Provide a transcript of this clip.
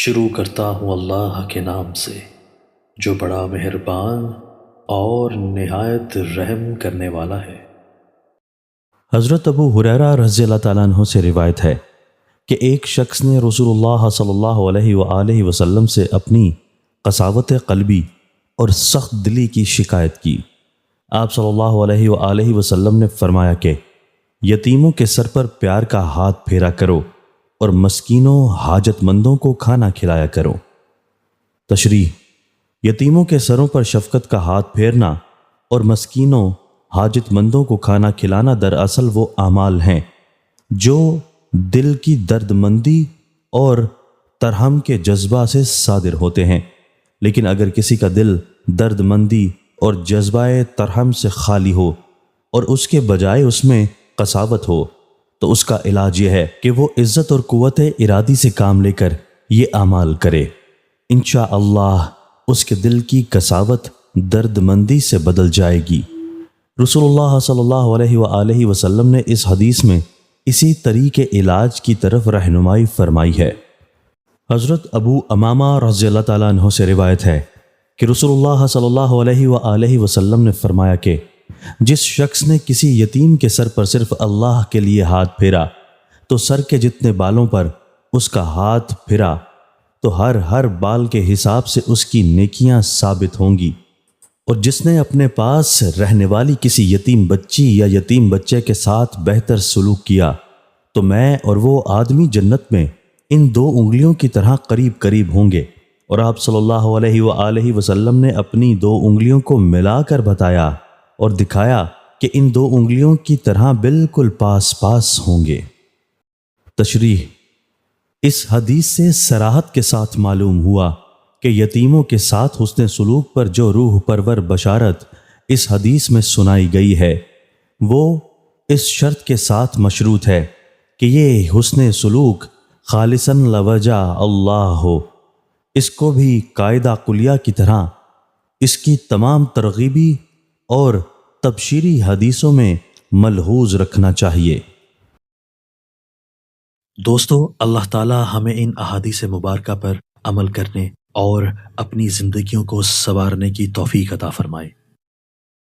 شروع کرتا ہوں اللہ کے نام سے جو بڑا مہربان اور نہایت رحم کرنے والا ہے۔ حضرت ابو ہریرہ رضی اللہ تعالیٰ عنہ سے روایت ہے کہ ایک شخص نے رسول اللہ صلی اللہ علیہ وآلہ وسلم سے اپنی قساوت قلبی اور سخت دلی کی شکایت کی۔ آپ صلی اللہ علیہ وآلہ وسلم نے فرمایا کہ یتیموں کے سر پر پیار کا ہاتھ پھیرا کرو اور مسکینوں حاجت مندوں کو کھانا کھلایا کرو۔ تشریح: یتیموں کے سروں پر شفقت کا ہاتھ پھیرنا اور مسکینوں حاجت مندوں کو کھانا کھلانا دراصل وہ اعمال ہیں جو دل کی درد مندی اور ترحم کے جذبہ سے صادر ہوتے ہیں، لیکن اگر کسی کا دل درد مندی اور جذبہ ترحم سے خالی ہو اور اس کے بجائے اس میں قساوت ہو تو اس کا علاج یہ ہے کہ وہ عزت اور قوت ارادی سے کام لے کر یہ اعمال کرے۔ انشاءاللہ اس کے دل کی قساوت درد مندی سے بدل جائے گی۔ رسول اللہ صلی اللہ علیہ وآلہ وسلم نے اس حدیث میں اسی طریقے علاج کی طرف رہنمائی فرمائی ہے۔ حضرت ابو امامہ رضی اللہ تعالیٰ عنہ سے روایت ہے کہ رسول اللہ صلی اللہ علیہ وآلہ وسلم نے فرمایا کہ جس شخص نے کسی یتیم کے سر پر صرف اللہ کے لیے ہاتھ پھیرا تو سر کے جتنے بالوں پر اس کا ہاتھ پھرا تو ہر بال کے حساب سے اس کی نیکیاں ثابت ہوں گی، اور جس نے اپنے پاس رہنے والی کسی یتیم بچی یا یتیم بچے کے ساتھ بہتر سلوک کیا تو میں اور وہ آدمی جنت میں ان 2 انگلیوں کی طرح قریب قریب ہوں گے۔ اور آپ صلی اللہ علیہ وآلہ وسلم نے اپنی 2 انگلیوں کو ملا کر بتایا اور دکھایا کہ ان 2 انگلیوں کی طرح بالکل پاس پاس ہوں گے۔ تشریح: اس حدیث سے صراحت کے ساتھ معلوم ہوا کہ یتیموں کے ساتھ حسن سلوک پر جو روح پرور بشارت اس حدیث میں سنائی گئی ہے وہ اس شرط کے ساتھ مشروط ہے کہ یہ حسن سلوک خالصاً لوجہ اللہ ہو۔ اس کو بھی قاعدہ کلیہ کی طرح اس کی تمام ترغیبی اور تبشیری حدیثوں میں ملحوظ رکھنا چاہیے۔ دوستو، اللہ تعالی ہمیں ان احادیث مبارکہ پر عمل کرنے اور اپنی زندگیوں کو سنوارنے کی توفیق عطا فرمائے۔